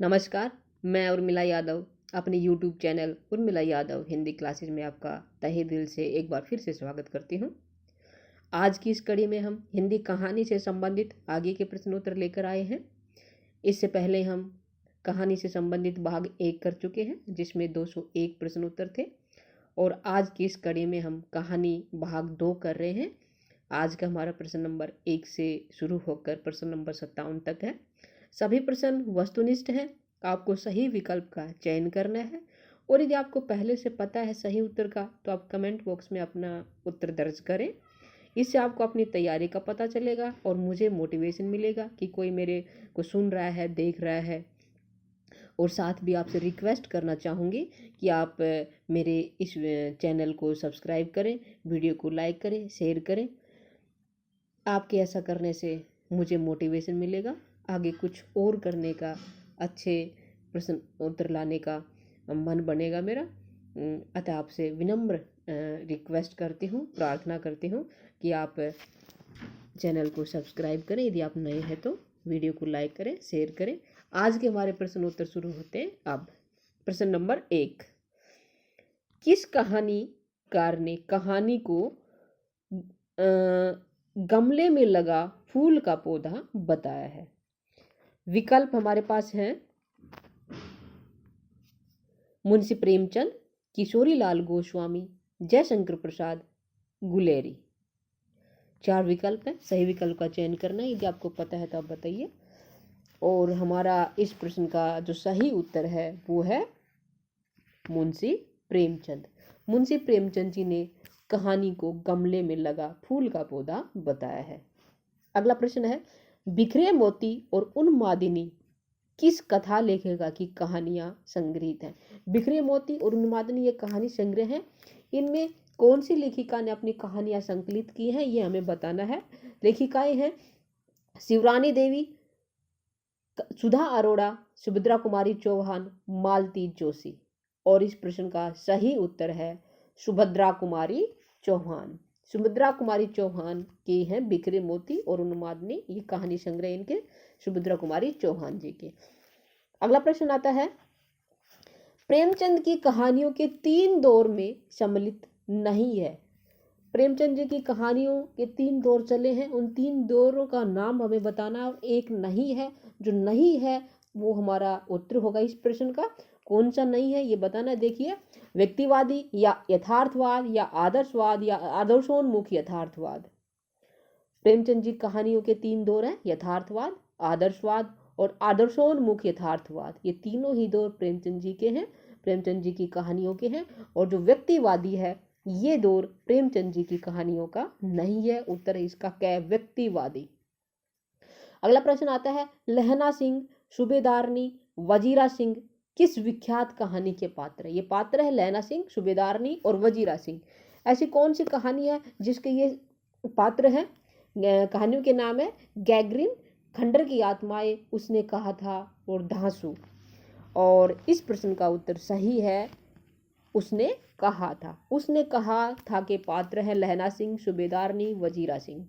नमस्कार। मैं उर्मिला यादव अपने YouTube channel Urmila Yadav Hindi classes में आपका तहे दिल से एक बार फिर से स्वागत करती हूँ। आज की इस कड़ी में हम हिंदी कहानी से संबंधित आगे के प्रश्नोत्तर लेकर आए हैं। इससे पहले हम कहानी से संबंधित भाग 1 कर चुके हैं, जिसमें 201 प्रश्नोत्तर थे, और आज की इस कड़ी में हम कहानी भाग 2 कर रहे हैं। आज का हमारा प्रश्न नंबर 1 से शुरू होकर प्रश्न नंबर 57 तक है। सभी प्रश्न वस्तुनिष्ठ हैं। आपको सही विकल्प का चयन करना है, और यदि आपको पहले से पता है सही उत्तर का, तो आप कमेंट बॉक्स में अपना उत्तर दर्ज करें। इससे आपको अपनी तैयारी का पता चलेगा और मुझे मोटिवेशन मिलेगा कि कोई मेरे को सुन रहा है, देख रहा है। और साथ भी आपसे रिक्वेस्ट करना चाहूँगी कि आप मेरे इस चैनल को सब्सक्राइब करें, वीडियो को लाइक करें, शेयर करें। आपके ऐसा करने से मुझे मोटिवेशन मिलेगा, आगे कुछ और करने का, अच्छे प्रश्न उत्तर लाने का मन बनेगा मेरा। अतः आपसे विनम्र रिक्वेस्ट करती हूँ, प्रार्थना करती हूँ कि आप चैनल को सब्सक्राइब करें। यदि आप नए हैं तो वीडियो को लाइक करें, शेयर करें। आज के हमारे प्रश्न उत्तर शुरू होते हैं अब। प्रश्न नंबर 1, किस कहानीकार ने कहानी को गमले में लगा फूल का पौधा बताया है? विकल्प हमारे पास हैं मुंशी प्रेमचंद, किशोरीलाल गोस्वामी, जयशंकर प्रसाद, गुलेरी। 4 विकल्प हैं, सही विकल्प का चयन करना है। यदि आपको पता है तो आप बताइए। और हमारा इस प्रश्न का जो सही उत्तर है वो है मुंशी प्रेमचंद। मुंशी प्रेमचंद जी ने कहानी को गमले में लगा फूल का पौधा बताया है। अगला प्रश्न है, बिखरे मोती और उन्मादिनी किस कथा लेखिका की कहानियां संग्रहित हैं? बिखरे मोती और उन्मादिनी ये कहानी संग्रह है। इनमें कौन सी लेखिका ने अपनी कहानियां संकलित की हैं, ये हमें बताना है। लेखिकाएं हैं शिवरानी देवी, सुधा अरोड़ा, सुभद्रा कुमारी चौहान, मालती जोशी। और इस प्रश्न का सही उत्तर है सुभद्रा कुमारी चौहान। सुभद्रा कुमारी चौहान की हैं बिखरे मोती और उन्मादिनी, ये कहानी संग्रह इनके सुभद्रा कुमारी चौहान जी के। अगला प्रश्न आता है, प्रेमचंद की कहानियों के 3 दौर में सम्मिलित नहीं है। प्रेमचंद जी की कहानियों के 3 दौर चले हैं, उन 3 दौरों का नाम हमें बताना। एक नहीं है, जो नहीं है वो हमारा उत्तर होगा इस प्रश्न का। कौन सा नहीं है ये बताना। देखिए, व्यक्तिवादी या यथार्थवाद या आदर्शवाद या आदर्शोन्मुख यथार्थवाद। प्रेमचंद जी कहानियों के 3 दौर हैं, यथार्थवाद, आदर्शवाद और आदर्शोन्मुख यथार्थवाद। ये तीनों ही दौर प्रेमचंद जी के हैं, प्रेमचंद जी की कहानियों के हैं। और जो व्यक्तिवादी है ये दौर प्रेमचंद जी की कहानियों का नहीं है। उत्तर है इसका क्या? व्यक्तिवादी। अगला प्रश्न आता है, लहना सिंह, सूबेदारनी, वजीरा सिंह किस विख्यात कहानी के पात्र है? ये पात्र है लहना सिंह, सूबेदारनी और वजीरा सिंह। ऐसी कौन सी कहानी है जिसके ये पात्र है? कहानियों के नाम है गैगरिन, खंडर की आत्माएं, उसने कहा था और धांसू। और इस प्रश्न का उत्तर सही है उसने कहा था। उसने कहा था के पात्र है लहना सिंह, सूबेदारनी, वजीरा सिंह।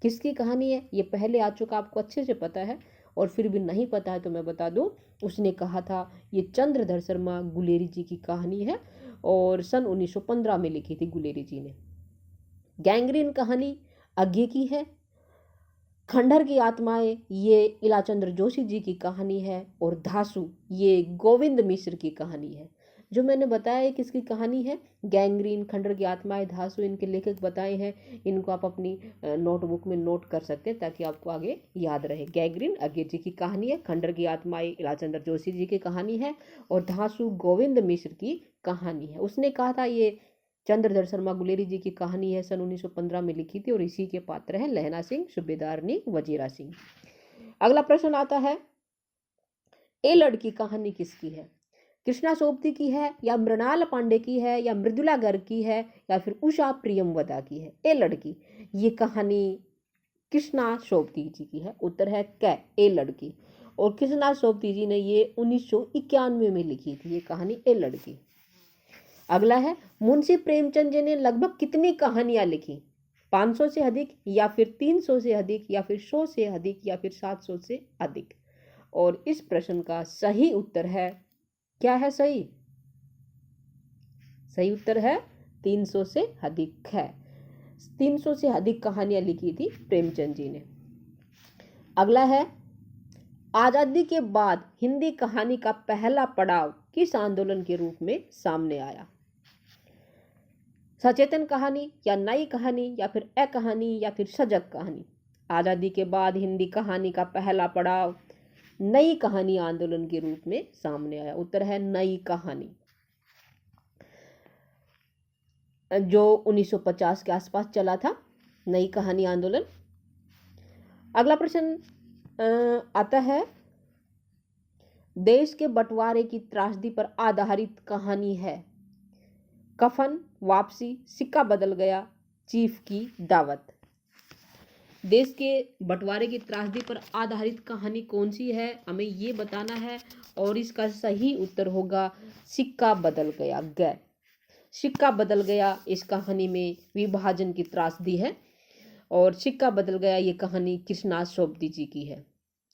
किसकी कहानी है ये पहले आ चुका, आपको अच्छे से पता है। और फिर भी नहीं पता है तो मैं बता दूं, उसने कहा था ये चंद्रधर शर्मा गुलेरी जी की कहानी है और सन 1915 में लिखी थी गुलेरी जी ने। गैंग्रीन कहानी आगे की है। खंडर की आत्माएं ये इलाचंद्र जोशी जी की कहानी है। और धासु ये गोविंद मिश्र की कहानी है। जो मैंने बताया है किसकी कहानी है, गैंग्रीन, खंडर की आत्माएं, धासु, इनके लेखक बताए हैं। इनको आप अपनी नोटबुक में नोट कर सकते हैं ताकि आपको आगे याद रहे। गैंग्रीन अगे जी की कहानी है, खंडर की आत्माएं इलाचंद्र जोशी जी की कहानी है और धासु गोविंद मिश्र की कहानी है। उसने कहा था ये चंद्रधर शर्मा गुलेरी जी की कहानी है, सन 1915 में लिखी थी और इसी के पात्र हैं लहना सिंह, सूबेदारनी, वजीरा सिंह। अगला प्रश्न आता है, ए लड़की कहानी किसकी है? कृष्णा सोबती की है या मृणाल पांडे की है या मृदुला गर्ग की है या फिर उषा प्रियमवदा की है? ए लड़की ये कहानी कृष्णा सोबती जी की है। उत्तर है कै, ए लड़की। और कृष्णा सोबती जी ने ये 1991 में लिखी थी ये कहानी ए लड़की। अगला है, मुंशी प्रेमचंद जी ने लगभग कितनी कहानियां लिखी? 500 से अधिक या फिर 300 से अधिक या फिर 100 से अधिक या फिर 700 से अधिक? और इस प्रश्न का सही उत्तर है, क्या है सही? सही उत्तर है 300 से अधिक है। 300 से अधिक कहानियां लिखी थी प्रेमचंद जी ने। अगला है, आजादी के बाद हिंदी कहानी का पहला पड़ाव किस आंदोलन के रूप में सामने आया? सचेतन कहानी या नई कहानी या फिर ए कहानी या फिर सजग कहानी? आजादी के बाद हिंदी कहानी का पहला पड़ाव नई कहानी आंदोलन के रूप में सामने आया। उत्तर है नई कहानी, जो 1950 के आसपास चला था, नई कहानी आंदोलन। अगला प्रश्न आता है, देश के बंटवारे की त्रासदी पर आधारित कहानी है। कफन, वापसी, सिक्का बदल गया, चीफ की दावत। देश के बंटवारे की त्रासदी पर आधारित कहानी कौन सी है, हमें ये बताना है और इसका सही उत्तर होगा सिक्का बदल गया। गै सिक्का बदल गया, इस कहानी में विभाजन की त्रासदी है और सिक्का बदल गया ये कहानी कृष्णा सोबती जी की है।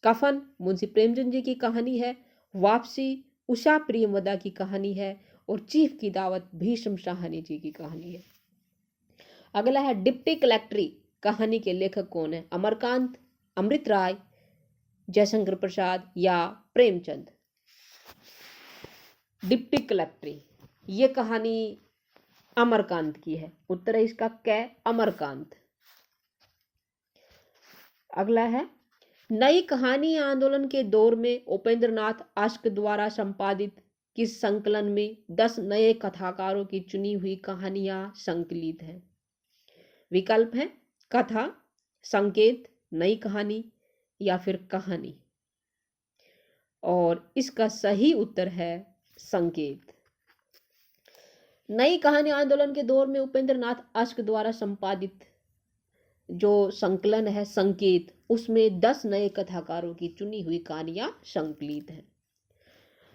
कफन मुंशी प्रेमचंद जी की कहानी है। वापसी उषा प्रियमदा की कहानी है और चीफ की दावत भीष्म साहनी जी की कहानी है। अगला है, डिप्टी कलेक्ट्री कहानी के लेखक कौन है? अमरकांत, अमृत राय, जयशंकर प्रसाद या प्रेमचंद? डिप्टी कलेक्ट्री ये कहानी अमरकांत की है। उत्तर है इसका कै, अमरकांत। अगला है, नई कहानी आंदोलन के दौर में उपेंद्र नाथ आश्क द्वारा संपादित किस संकलन में 10 नए कथाकारों की चुनी हुई कहानियां संकलित हैं? विकल्प है कथा, संकेत, नई कहानी या फिर कहानी। और इसका सही उत्तर है संकेत। नई कहानी आंदोलन के दौर में उपेंद्र नाथ आश्क द्वारा संपादित जो संकलन है संकेत, उसमें 10 नए कथाकारों की चुनी हुई कहानियां संकलित हैं।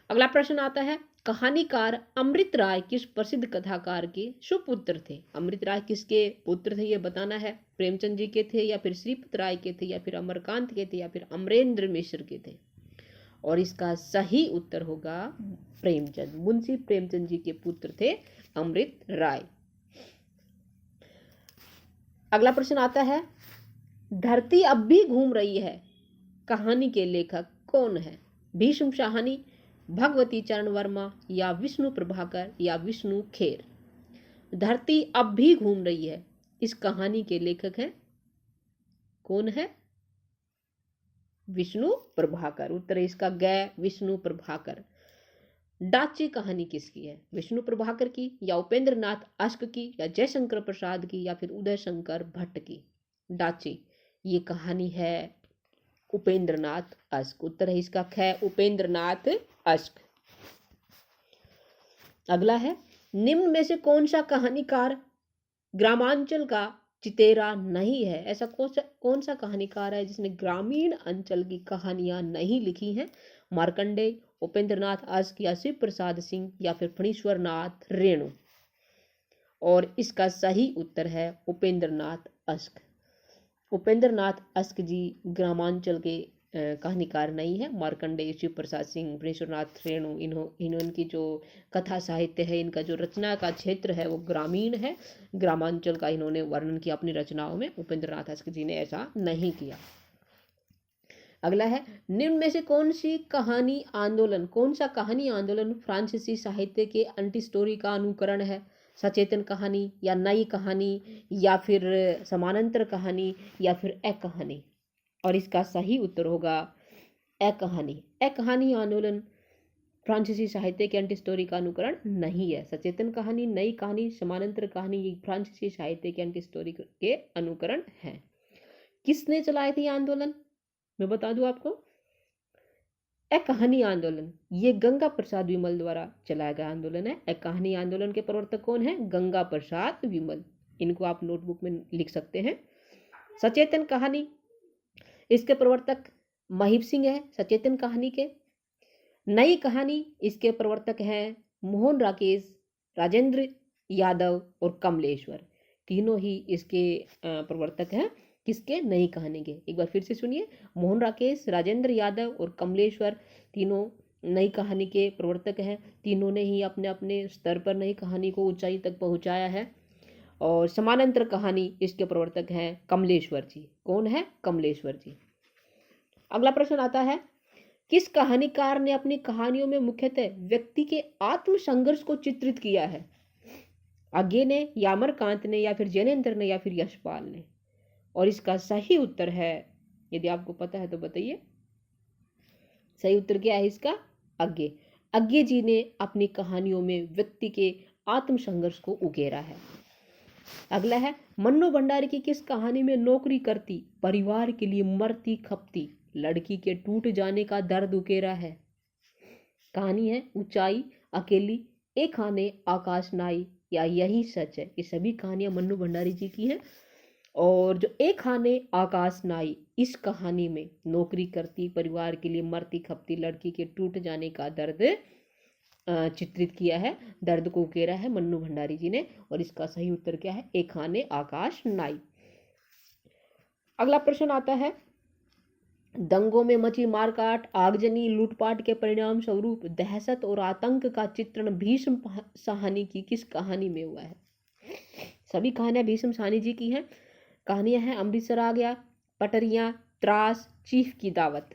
अगला प्रश्न आता है, कहानीकार अमृत राय किस प्रसिद्ध कथाकार के सुपुत्र थे? अमृत राय किसके पुत्र थे ये बताना है। प्रेमचंद जी के थे या फिर श्रीपत राय के थे या फिर अमरकांत के थे या फिर अमरेंद्र मिश्र के थे? और इसका सही उत्तर होगा प्रेमचंद। मुंशी प्रेमचंद जी के पुत्र थे अमृत राय। अगला प्रश्न आता है, धरती अब भी घूम रही है कहानी के लेखक कौन है? भीष्म साहनी, भगवती चरण वर्मा या विष्णु प्रभाकर या विष्णु खेर? धरती अब भी घूम रही है, इस कहानी के लेखक हैं कौन है? विष्णु प्रभाकर। उत्तर इसका गै, विष्णु प्रभाकर। डाची कहानी किसकी है? विष्णु प्रभाकर की या उपेंद्र नाथ आश्क की या जयशंकर प्रसाद की या फिर उदय शंकर भट्ट की? डाची ये कहानी है उपेंद्र नाथ आश्क। उत्तर है इसका ख, उपेंद्र नाथ आश्क। अगला है, निम्न में से कौन सा कहानीकार ग्रामांचल का चितेरा नहीं है? ऐसा कौन सा कहानीकार है जिसने ग्रामीण अंचल की कहानियां नहीं लिखी हैं? मार्कंडेय, उपेंद्र नाथ आश्क या शिव प्रसाद सिंह या फिर फणीश्वर नाथ रेणु? और इसका सही उत्तर है उपेंद्र नाथ आश्क। उपेंद्र नाथ आश्क जी ग्रामांचल के कहानीकार नहीं है। मार्कंडेय, शिव प्रसाद सिंह, फणीश्वर नाथ रेणु, इनकी जो कथा साहित्य है, इनका जो रचना का क्षेत्र है वो ग्रामीण है, ग्रामांचल का इन्होंने वर्णन किया अपनी रचनाओं में। उपेंद्र नाथ आश्क जी ने ऐसा नहीं किया। अगला है, निम्न में से कौन सा कहानी आंदोलन फ्रांसीसी साहित्य के एंटी स्टोरी का अनुकरण है? सचेतन कहानी या नई कहानी या फिर समानांतर कहानी या फिर ए कहानी? और इसका सही उत्तर होगा ए कहानी। ए कहानी आंदोलन फ्रांसीसी साहित्य के एंटी स्टोरी का अनुकरण नहीं है। सचेतन कहानी, नई कहानी, समानांतर कहानी ये फ्रांसीसी साहित्य के एंटी स्टोरी के अनुकरण है। किसने चलाए थे आंदोलन? मैं बता दूं आपको, ए कहानी आंदोलन ये गंगा प्रसाद विमल द्वारा चलाया गया आंदोलन है। ए कहानी आंदोलन के प्रवर्तक कौन है? गंगा प्रसाद विमल। इनको आप नोटबुक में लिख सकते हैं। सचेतन कहानी, इसके प्रवर्तक महीप सिंह है सचेतन कहानी के। नई कहानी, इसके प्रवर्तक हैं मोहन राकेश, राजेंद्र यादव और कमलेश्वर। तीनों ही इसके प्रवर्तक हैं किसके? नई कहानी के। एक बार फिर से सुनिए, मोहन राकेश, राजेंद्र यादव और कमलेश्वर तीनों नई कहानी के प्रवर्तक हैं। तीनों ने ही अपने अपने स्तर पर नई कहानी को ऊंचाई तक पहुंचाया है। और समानांतर कहानी इसके प्रवर्तक हैं कमलेश्वर जी। कौन है? कमलेश्वर जी। अगला प्रश्न आता है, किस कहानीकार ने अपनी कहानियों में मुख्यतः व्यक्ति के आत्म संघर्ष को चित्रित किया है? आगे ने, या अमरकांत ने, या फिर जैनेन्द्र ने, या फिर यशपाल ने? और इसका सही उत्तर है, यदि आपको पता है तो बताइए, सही उत्तर क्या है इसका? आगे। आगे जी ने अपनी कहानियों में व्यक्ति के आत्म संघर्ष को उकेरा है। अगला है, मन्नू भंडारी की किस कहानी में नौकरी करती, परिवार के लिए मरती खपती लड़की के टूट जाने का दर्द उकेरा है? कहानी है ऊंचाई, अकेली, एक आने आकाश नाई, या यही सच है। ये सभी कहानियां मन्नू भंडारी जी की हैं। और जो एक आने आकाश नाई, इस कहानी में नौकरी करती, परिवार के लिए मरती खपती लड़की के टूट जाने का दर्द चित्रित किया है, दर्द को उकेरा है मन्नू भंडारी जी ने। और इसका सही उत्तर क्या है? एक आने आकाश नाई। अगला प्रश्न आता है, दंगों में मची मारकाट, आगजनी, लूटपाट के परिणाम स्वरूप दहशत और आतंक का चित्रण भीष्म साहनी की किस कहानी में हुआ है? सभी कहानियां भीष्म साहनी जी की हैं। कहानियां हैं अमृतसर आ गया, पटरियां, त्रास, चीफ की दावत।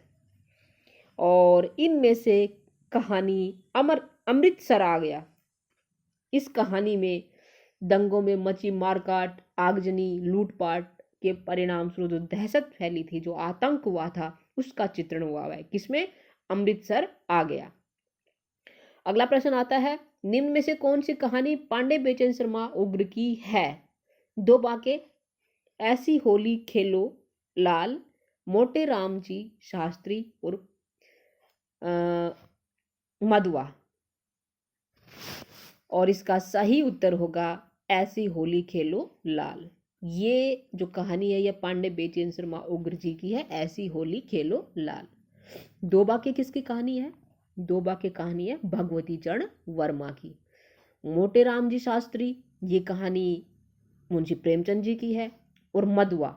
और इनमें से कहानी अमृतसर आ गया, इस कहानी में दंगों में मची मारकाट, आगजनी, लूटपाट के परिणाम स्वरूप जो दहशत फैली थी, जो आतंक हुआ था, उसका चित्रण हुआ है। किसमें? अमृतसर आ गया। अगला प्रश्न आता है, निम्न में से कौन सी कहानी पांडे बेचन शर्मा उग्र की है? दो बाके, ऐसी होली खेलो लाल, मोटे राम जी शास्त्री और मधुआ। और इसका सही उत्तर होगा ऐसी होली खेलो लाल। ये जो कहानी है, ये पांडे बेचन शर्मा उग्र जी की है, ऐसी होली खेलो लाल। दो बाके किसकी कहानी है? दो बाके कहानी है भगवती चरण वर्मा की। मोटे राम जी शास्त्री, ये कहानी मुंशी प्रेमचंद जी की है। और मधुआ,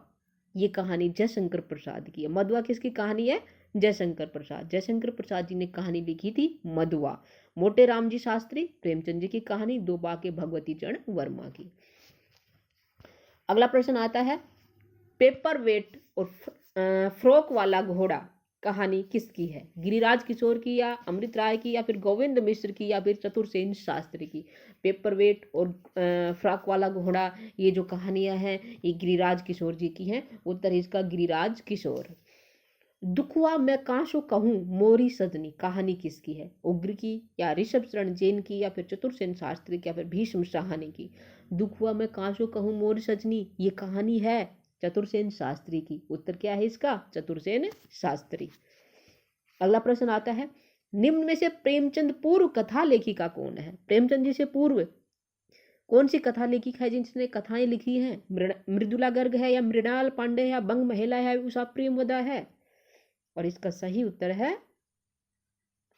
ये कहानी जयशंकर प्रसाद की है। मधुआ किसकी कहानी है? जयशंकर प्रसाद। जयशंकर प्रसाद जी ने कहानी लिखी थी मधुआ। मोटे राम जी शास्त्री, प्रेमचंद जी की कहानी, दो बाके भगवती चरण वर्मा की। अगला प्रश्न आता है, पेपर वेट और फ्रॉक वाला घोड़ा कहानी किसकी है? गिरिराज किशोर की, या अमृत राय की, या फिर गोविंद मिश्र की, या फिर चतुरसेन शास्त्री की? पेपर वेट और फ्रॉक वाला घोड़ा, ये जो कहानियां हैं, ये गिरिराज किशोर जी की हैं। उत्तर इसका गिरिराज किशोर। दुखुआ मैं काशो कहूँ मोरी सजनी कहानी किसकी है? उग्र की, या ऋषभ शरण जैन की, या फिर चतुरसेन शास्त्री की, या फिर भीष्म साहनी की? दुखुआ मैं काशो कहूँ मोरी सजनी, ये कहानी है चतुरसेन शास्त्री की। उत्तर क्या है इसका? चतुरसेन शास्त्री। अगला प्रश्न आता है, निम्न में से प्रेमचंद पूर्व कथा लेखिका कौन है? प्रेमचंद जी से पूर्व कौन सी कथा लेखिका है जिसने कथाएं लिखी हैं? मृदुला गर्ग है, या मृणाल पांडे है, या बंग महिला है, उषा प्रेमवदा है? और इसका सही उत्तर है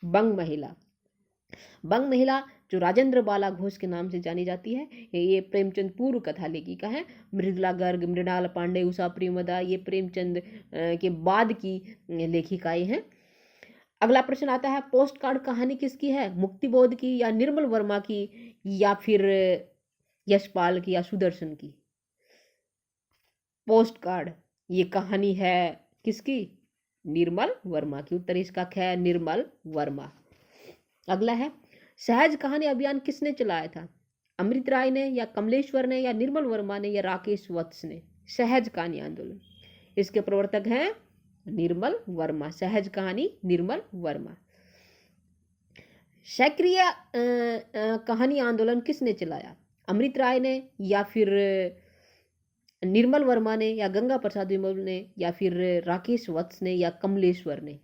बंग महिला। बंग महिला जो राजेंद्र बाला घोष के नाम से जानी जाती है, ये प्रेमचंद पूर्व कथा लेखिका है। मृदुला गर्ग, मृणाल पांडे, उषा प्रेमवदा, ये प्रेमचंद के बाद की लेखिकाएं हैं। अगला प्रश्न आता है, पोस्ट कार्ड कहानी किसकी है? मुक्तिबोध की, या निर्मल वर्मा की, या फिर यशपाल की, या सुदर्शन की? पोस्ट कार्ड ये कहानी है किसकी? निर्मल वर्मा की। उत्तर इसका क्या है? निर्मल वर्मा। अगला है, सहज कहानी अभियान किसने चलाया था? अमृत राय ने, या कमलेश्वर ने, या निर्मल वर्मा ने, या राकेश वत्स ने? सहज कहानी आंदोलन, इसके प्रवर्तक हैं निर्मल वर्मा। सहज कहानी निर्मल वर्मा। सक्रिय कहानी आंदोलन किसने चलाया? अमृत राय ने, या फिर निर्मल वर्मा ने, या गंगा प्रसाद विमल ने, या फिर राकेश वत्स ने, या कमलेश्वर ने?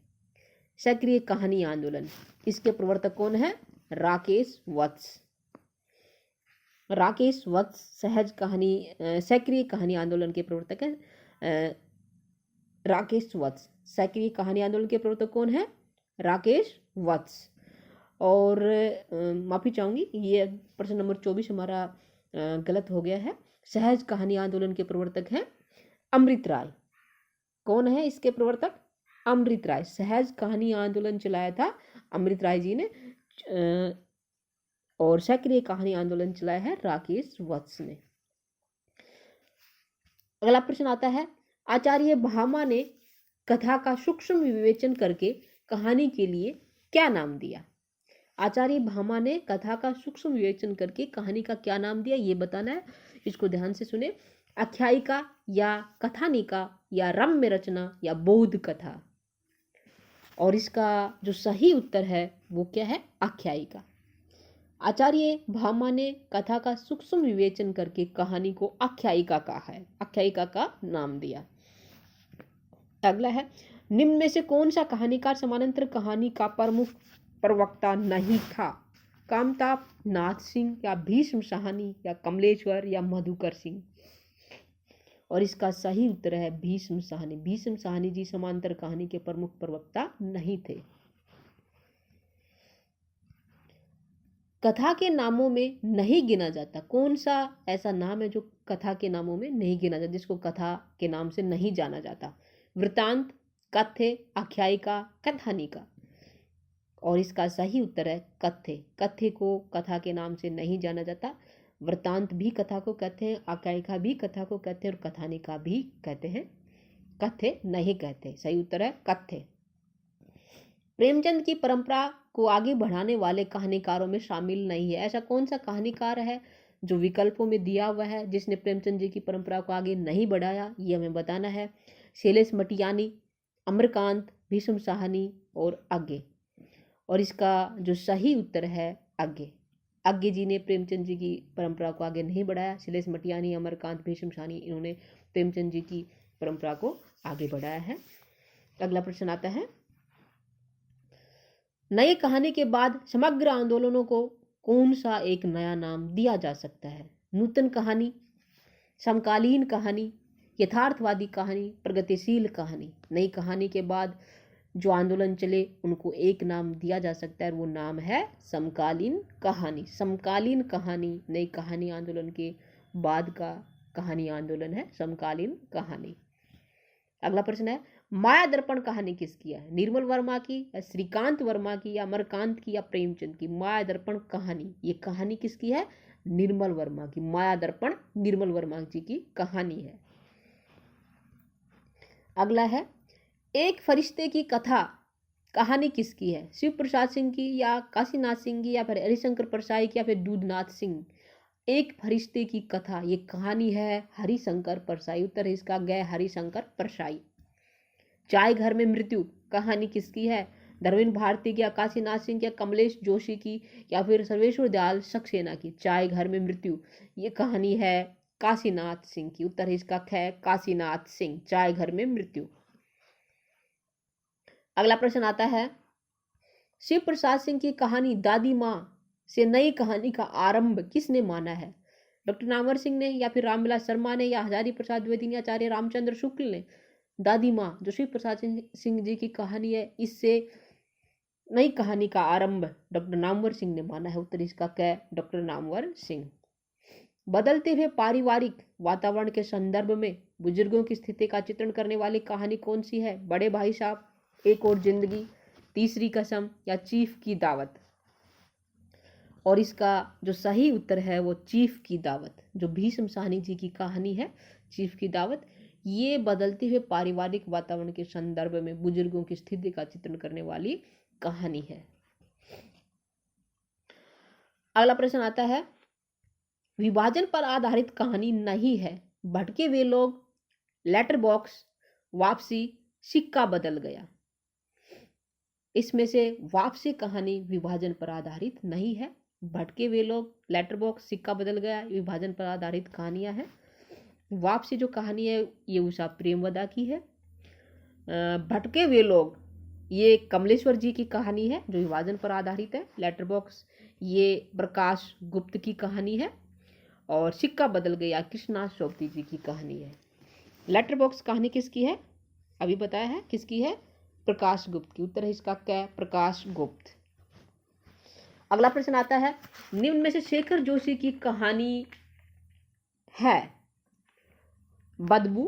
सक्रिय कहानी आंदोलन, इसके प्रवर्तक कौन है? राकेश वत्स। राकेश वत्स सहज कहानी सक्रिय कहानी आंदोलन के प्रवर्तक हैं। राकेश वत्स। सक्रिय कहानी आंदोलन के प्रवर्तक कौन है? राकेश वत्स। और माफी चाहूंगी, ये प्रश्न नंबर 24 हमारा गलत हो गया है। सहज कहानी आंदोलन के प्रवर्तक हैं अमृत राय। कौन है इसके प्रवर्तक? अमृत राय। सहज कहानी आंदोलन चलाया था अमृत राय जी ने, और सक्रिय कहानी आंदोलन चलाया है राकेश वत्स ने। अगला प्रश्न आता है, आचार्य भामा ने कथा का सूक्ष्म विवेचन करके कहानी के लिए क्या नाम दिया? आचार्य भामा ने कथा का सूक्ष्म विवेचन करके कहानी का क्या नाम दिया, ये बताना है। इसको ध्यान से सुने। आख्यायिका या कथानिका या रम्य रचना या बौद्ध कथा। और इसका जो सही उत्तर है वो क्या है? आख्यायिका। आचार्य भामा ने कथा का सूक्ष्म विवेचन करके कहानी को आख्यायिका कहा है, आख्यायिका का नाम दिया। अगला है, निम्न में से कौन सा कहानीकार समानांतर कहानी का प्रमुख प्रवक्ता नहीं था? कामताप, नाथ सिंह या भीष्म साहनी या कमलेश्वर या मधुकर सिंह। और इसका सही उत्तर है भीष्म साहनी। भीष्म साहनी जी समांतर कहानी के प्रमुख प्रवक्ता नहीं थे। कथा के नामों में नहीं गिना जाता, कौन सा ऐसा नाम है जो कथा के नामों में नहीं गिना जाता, जिसको कथा के नाम से नहीं जाना जाता? वृतांत, कथ्य, आख्यायिका, कथानिका। और इसका सही उत्तर है कथ्य। कथ्य को कथा के नाम से नहीं जाना जाता। वृतांत भी कथा को कहते हैं, आख्यायिका भी कथा को कहते हैं और कथानिका भी कहते हैं, कथ्य नहीं कहते। सही उत्तर है कथ्य। प्रेमचंद की परंपरा को आगे बढ़ाने वाले कहानीकारों में शामिल नहीं है। ऐसा कौन सा कहानीकार है जो विकल्पों में दिया हुआ है जिसने प्रेमचंद जी की परंपरा को आगे नहीं बढ़ाया, ये हमें बताना है। शैलेश मटियानी, अमरकांत, भीष्म साहनी और आगे। और इसका जो सही उत्तर है आगे। आगे जी ने प्रेमचंद जी की परंपरा को आगे नहीं बढ़ाया। शैलेश मटियानी, अमरकांत, भीष्म साहनी, इन्होंने प्रेमचंद जी की परंपरा को आगे बढ़ाया है। अगला प्रश्न आता है, नई कहानी के बाद समग्र आंदोलनों को कौन सा एक नया नाम दिया जा सकता है? नूतन कहानी, समकालीन कहानी, यथार्थवादी कहानी, प्रगतिशील कहानी। नई कहानी के बाद जो आंदोलन चले उनको एक नाम दिया जा सकता है, वो नाम है समकालीन कहानी। समकालीन कहानी नई कहानी आंदोलन के बाद का कहानी आंदोलन है समकालीन कहानी। अगला प्रश्न है, माया दर्पण कहानी किसकी है? निर्मल वर्मा की या श्रीकांत वर्मा की या अमरकांत की या प्रेमचंद की? माया दर्पण कहानी, ये कहानी किसकी है? निर्मल वर्मा की। माया दर्पण निर्मल वर्मा जी की कहानी है। अगला है, एक फरिश्ते की कथा कहानी किसकी है? शिव प्रसाद सिंह की या काशीनाथ सिंह की या फिर हरिशंकर परसाई की या फिर दूधनाथ सिंह? एक फरिश्ते की कथा, ये कहानी है हरिशंकर परसाई। उत्तर है इसका गए हरिशंकर परसाई। चाय घर में मृत्यु कहानी किसकी है? धर्मेंद्र भारती की या काशीनाथ सिंह की या कमलेश जोशी की या फिर सर्वेश्वर दयाल सक्सेना की? चाय घर में मृत्यु ये कहानी है काशीनाथ सिंह की। उत्तर है इसका है काशीनाथ सिंह, चाय घर में मृत्यु। अगला प्रश्न आता है, शिव प्रसाद सिंह की कहानी दादी माँ से नई कहानी का आरंभ किसने माना है? डॉक्टर नामवर सिंह ने या फिर रामविलास शर्मा ने या हजारी प्रसाद द्विवेदी ने, आचार्य रामचंद्र शुक्ल ने? दादी माँ जो शिव प्रसाद सिंह जी की कहानी है, इससे नई कहानी का आरंभ डॉक्टर नामवर सिंह ने माना है। उत्तर इसका क्या? डॉक्टर नामवर सिंह। बदलते हुए पारिवारिक वातावरण के संदर्भ में बुजुर्गों की स्थिति का चित्रण करने वाली कहानी कौन सी है? बड़े भाई साहब, एक और जिंदगी, तीसरी कसम या चीफ की दावत? और इसका जो सही उत्तर है वो चीफ की दावत। जो भीष्म साहनी जी की कहानी है चीफ की दावत, ये बदलते हुए पारिवारिक वातावरण के संदर्भ में बुजुर्गों की स्थिति का चित्रण करने वाली कहानी है। अगला प्रश्न आता है, विभाजन पर आधारित कहानी नहीं है। भटके वे लोग, लेटर बॉक्स, वापसी, सिक्का बदल गया। इसमें से वापसी कहानी विभाजन पर आधारित नहीं है। भटके वे लोग, लेटर बॉक्स, सिक्का बदल गया विभाजन पर आधारित कहानियां हैं। वापसी जो कहानी है ये उषा प्रेमवदा की है। भटके वे लोग ये कमलेश्वर जी की कहानी है जो विभाजन पर आधारित है। लेटर बॉक्स ये प्रकाश गुप्त की कहानी है। और सिक्का बदल गया कृष्णा चौपती जी की कहानी है। लेटर बॉक्स कहानी किसकी है? अभी बताया है किसकी है? प्रकाश गुप्त की। उत्तर है इसका क्या? प्रकाश गुप्त। अगला प्रश्न आता है, निम्न में से शेखर जोशी की कहानी है बदबू,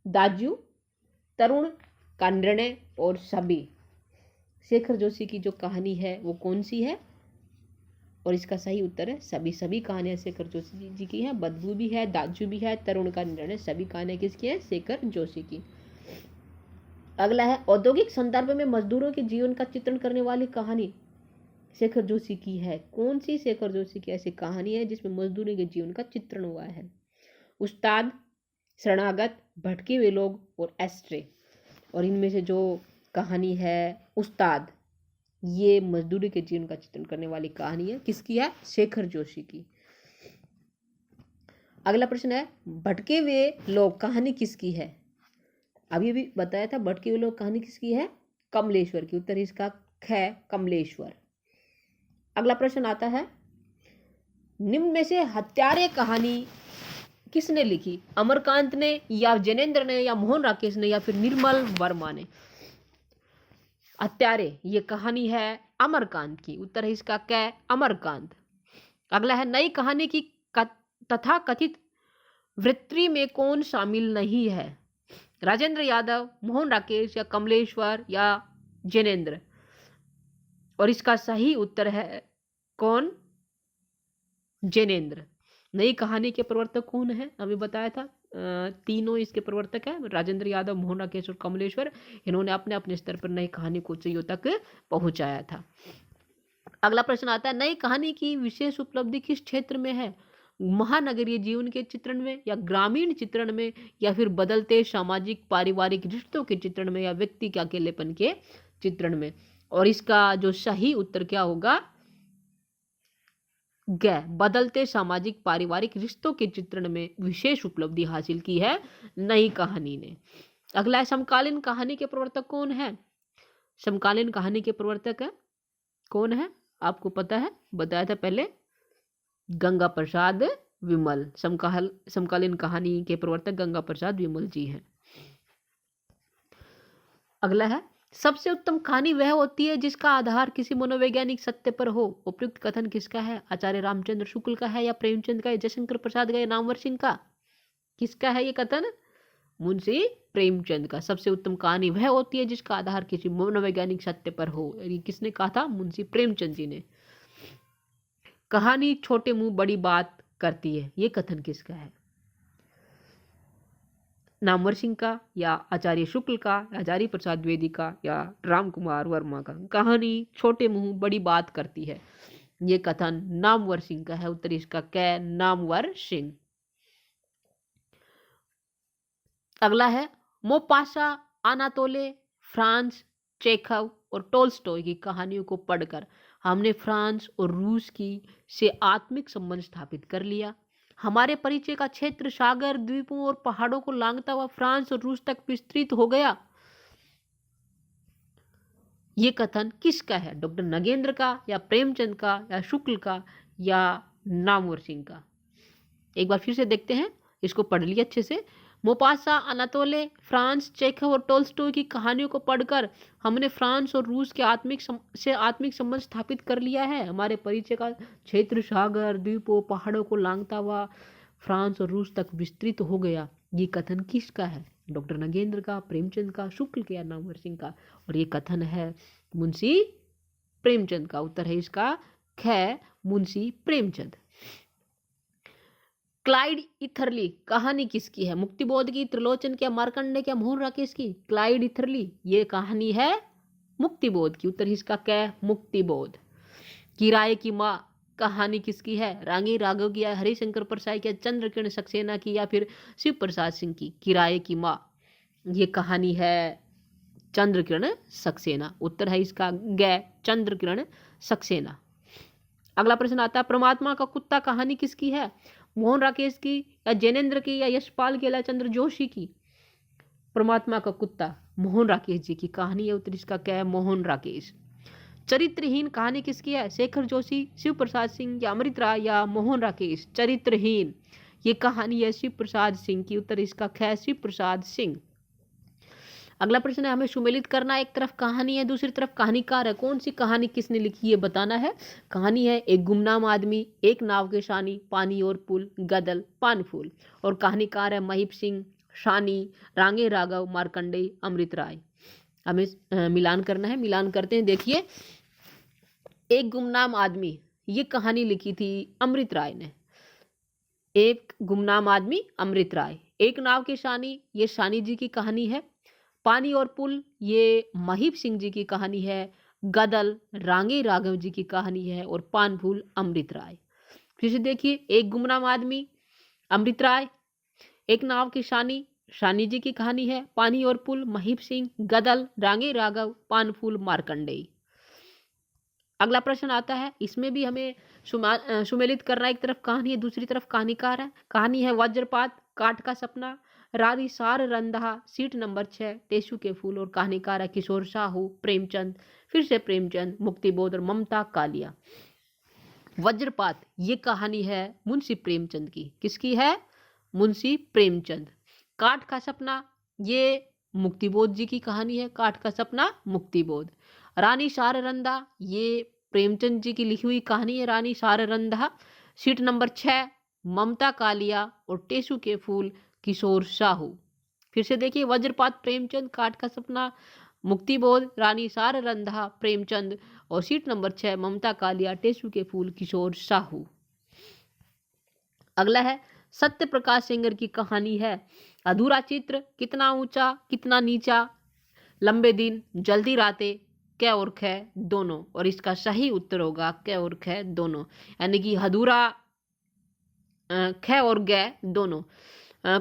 दाजू, तरुण का निर्णय और सभी। शेखर जोशी की जो कहानी है वो कौन सी है? और इसका सही उत्तर है सभी। सभी कहानियां शेखर जोशी जी की हैं। बदबू भी है, दाजू भी है, तरुण का निर्णय, सभी कहानियां किसकी हैं? शेखर जोशी की। अगला है औद्योगिक संदर्भ में मजदूरों के जीवन का चित्रण करने वाली कहानी शेखर जोशी की है। कौन सी शेखर जोशी की ऐसी कहानी है जिसमें मजदूरों के जीवन का चित्रण हुआ है? उस्ताद, शरणागत, भटके हुए लोग और एस्ट्रे। और इनमें से जो कहानी है उस्ताद, ये मजदूरी के जीवन का चित्रण करने वाली कहानी है। किसकी है? शेखर जोशी की। अगला प्रश्न है भटके हुए लोग कहानी किसकी है? अभी भी बताया था भटके हुए लोग कहानी किसकी है? कमलेश्वर की। उत्तर इसका है कमलेश्वर। अगला प्रश्न आता है निम्न में से हत्यारे कहानी किसने लिखी? अमरकांत ने या जैनेन्द्र ने या मोहन राकेश ने या फिर निर्मल वर्मा ने? हत्यारे ये कहानी है अमरकांत की। उत्तर है इसका क्या? अमरकांत। अगला है नई कहानी की तथा कथित वृत्ति में कौन शामिल नहीं है? राजेंद्र यादव, मोहन राकेश या कमलेश्वर या जैनेन्द्र? और इसका सही उत्तर है कौन? जैनेन्द्र। नई कहानी के प्रवर्तक कौन है? अभी बताया था तीनों इसके प्रवर्तक हैं, राजेंद्र यादव, मोहन राकेश और कमलेश्वर। इन्होंने अपने अपने स्तर पर नई कहानी को उच्चाइयों तक पहुंचाया था। अगला प्रश्न आता है नई कहानी की विशेष उपलब्धि किस क्षेत्र में है? महानगरीय जीवन के चित्रण में या ग्रामीण चित्रण में या फिर बदलते सामाजिक पारिवारिक रिश्तों के चित्रण में या व्यक्ति के अकेलेपन के चित्रण में? और इसका जो सही उत्तर क्या होगा? बदलते सामाजिक पारिवारिक रिश्तों के चित्रण में विशेष उपलब्धि हासिल की है नई कहानी ने। अगला है समकालीन कहानी के प्रवर्तक कौन है? समकालीन कहानी के प्रवर्तक है कौन है? आपको पता है, बताया था पहले, गंगा प्रसाद विमल। समकालीन कहानी के प्रवर्तक गंगा प्रसाद विमल जी हैं। अगला है सबसे उत्तम कहानी वह होती है जिसका आधार किसी मनोवैज्ञानिक सत्य पर हो। उपयुक्त कथन किसका है? आचार्य रामचंद्र शुक्ल का है या प्रेमचंद का या जयशंकर प्रसाद का या नामवर सिंह का? किसका है ये कथन? मुंशी प्रेमचंद का। सबसे उत्तम कहानी वह होती है जिसका आधार किसी मनोवैज्ञानिक सत्य पर हो। ये किसने कहा था? मुंशी प्रेमचंद जी ने। कहानी छोटे मुंह बड़ी बात करती है, ये कथन किसका है? नामवर सिंह का या आचार्य शुक्ल का या हजारी प्रसाद द्विवेदी का या राम कुमार वर्मा का? कहानी छोटे मुंह बड़ी बात करती है, ये कथन नामवर सिंह का है। उत्तर इसका क्या? नामवर सिंह। अगला है मोपासा, अनातोले, फ्रांस, चेखव और टोल्स्टॉय की कहानियों को पढ़कर हमने फ्रांस और रूस की से आत्मिक संबंध स्थापित कर लिया। हमारे परिचय का क्षेत्र सागर, द्वीपों और पहाड़ों को लांघता हुआ फ्रांस और रूस तक विस्तृत हो गया। ये कथन किसका है? डॉक्टर नगेंद्र का या प्रेमचंद का या शुक्ल का या नामवर सिंह का? एक बार फिर से देखते हैं, इसको पढ़ लिया अच्छे से। मोपासा, अनातोले, फ्रांस, चेखव और टोल्स्टॉय की कहानियों को पढ़कर हमने फ्रांस और रूस के आत्मिक संबंध स्थापित कर लिया है। हमारे परिचय का क्षेत्र सागर, द्वीपों, पहाड़ों को लांघता हुआ फ्रांस और रूस तक विस्तृत हो गया। ये कथन किसका है? डॉक्टर नगेंद्र का, प्रेमचंद का, शुक्ल के या नामवर सिंह का? और ये कथन है मुंशी प्रेमचंद का। उत्तर है इसका ख, मुंशी प्रेमचंद। क्लाइड इथरली कहानी किसकी है? मुक्तिबोध की, त्रिलोचन की, मार्कंडे की, मोहन राकेश की? क्लाइड इथरली ये कहानी है मुक्तिबोध की। उत्तर इसका क्या? मुक्तिबोध। किराए की माँ कहानी किसकी है? रांगी राघव की या हरिशंकर प्रसाद की या चंद्रकिरण सक्सेना की या फिर शिव प्रसाद सिंह की? किराए की माँ ये कहानी है चंद्रकिरण सक्सेना। उत्तर है इसका ग, चंद्रकिरण सक्सेना। अगला प्रश्न आता है परमात्मा का कुत्ता कहानी किसकी है? मोहन राकेश की या जैनेन्द्र की या यशपाल की या चंद्र जोशी की? परमात्मा का कुत्ता मोहन राकेश जी की कहानी है। उत्तर इसका क्या है? मोहन राकेश। चरित्रहीन कहानी किसकी है? शेखर जोशी, शिव प्रसाद सिंह या अमृत राय या मोहन राकेश? चरित्रहीन ये कहानी है शिव प्रसाद सिंह की। उत्तर इसका क्या है? शिव प्रसाद सिंह। अगला प्रश्न है हमें सुमेलित करना। एक तरफ कहानी है, दूसरी तरफ कहानीकार है। कौन सी कहानी किसने लिखी है बताना है। कहानी है एक गुमनाम आदमी, एक नाव के शानी, पानी और पुल, गदल, पान फूल। और कहानीकार है महीप सिंह, शानी, रांगे राघव, मार्कंडेय, अमृत राय। हमें मिलान करना है, मिलान करते हैं। देखिए, एक गुमनाम आदमी, ये कहानी लिखी थी अमृत राय ने। एक गुमनाम आदमी, अमृत राय। एक नाव की शानी, ये शानी जी की कहानी है। पानी और पुल, ये महीप सिंह जी की कहानी है। गदल, रांगे राघव जी की कहानी है। और पान फूल, अमृत राय। फिर से देखिए, एक गुमनाम आदमी, अमृत राय। एक नाव की शानी, शानी जी की कहानी है। पानी और पुल, महीप सिंह। गदल, रांगे राघव, पान फूल, मार्कंडेय। अगला प्रश्न आता है, इसमें भी हमें सुमेलित करना। एक तरफ कहानी है, दूसरी तरफ कहानीकार है। कहानी है वज्रपात, काठ का सपना, रारी सार रंधा, सीट नंबर 6, टेसू के फूल। और कहानीकार है किशोर साहू, प्रेमचंद। फिर से प्रेमचंद, मुक्तिबोध और ममता कालिया। वज्रपात, ये कहानी है मुंशी प्रेमचंद की। किसकी है? मुंशी प्रेमचंद। काठ का सपना, ये मुक्तिबोध जी की कहानी है। काठ का सपना, मुक्तिबोध। रानी साररंधा, ये प्रेमचंद जी की लिखी हुई कहानी है। रानी साररंधा। सीट नंबर 6, ममता कालिया। और टेसू के फूल, किशोर साहू। फिर से देखिए, वज्रपात प्रेमचंद, काठ का सपना मुक्तिबोध, रानी साररंधा प्रेमचंद। और सीट नंबर 6, ममता कालिया, टेसू के फूल, किशोर साहू। अगला है सत्य प्रकाश सेंगर की कहानी है अधूरा चित्र, कितना ऊंचा कितना नीचा, लंबे दिन, जल्दी रातें, क और ख दोनों। और इसका सही उत्तर होगा क और ख दोनों, यानी कि अधूरा ख और ग दोनों।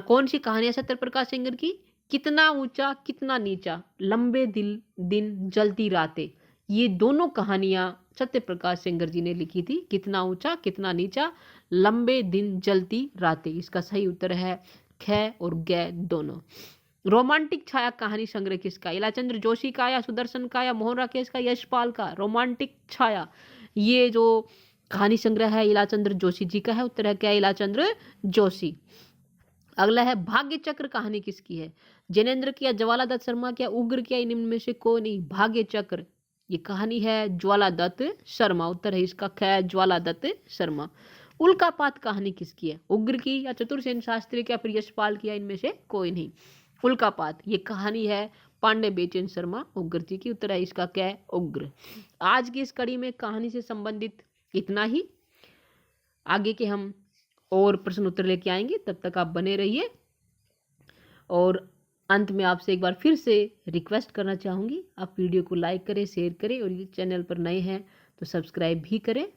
कौन सी कहानी है सत्य प्रकाश सेंगर की? कितना ऊंचा कितना नीचा, लंबे दिन जलती रातें। ये दोनों कहानियां सत्य प्रकाश सेंगर जी ने लिखी थी। कितना ऊंचा कितना नीचा, लंबे दिन जलती रातें। इसका सही उत्तर है ख और ग दोनों। रोमांटिक छाया कहानी संग्रह किसका? इलाचंद्र जोशी का, या सुदर्शन का, या मोहन राकेश का, यशपाल का? रोमांटिक छाया, ये जो कहानी संग्रह है इलाचंद्र जोशी जी का है। उत्तर है क्या? इलाचंद्र जोशी। अगला है भाग्य चक्र कहानी किसकी है? जैनेन्द्र की, या ज्वाला दत्त शर्मा की, या उग्र की, या इनमें में से कोई नहीं? भाग्य चक्र, ये कहानी है ज्वाला दत्त शर्मा। उत्तर है इसका ख, ज्वाला दत्त शर्मा। उल्कापात कहानी किसकी है? उग्र की, या चतुरसेन शास्त्री की, या फिर यशपाल की, या इनमें से कोई नहीं? उल्कापात, ये कहानी है पांडे बेचन शर्मा उग्र जी की। उत्तर है इसका क्या? उग्र। आज की इस कड़ी में कहानी से संबंधित इतना ही। आगे के हम और प्रश्न उत्तर लेके आएंगे, तब तक आप बने रहिए। और अंत में आपसे एक बार फिर से रिक्वेस्ट करना चाहूँगी, आप वीडियो को लाइक करें, शेयर करें, और ये चैनल पर नए हैं तो सब्सक्राइब भी करें।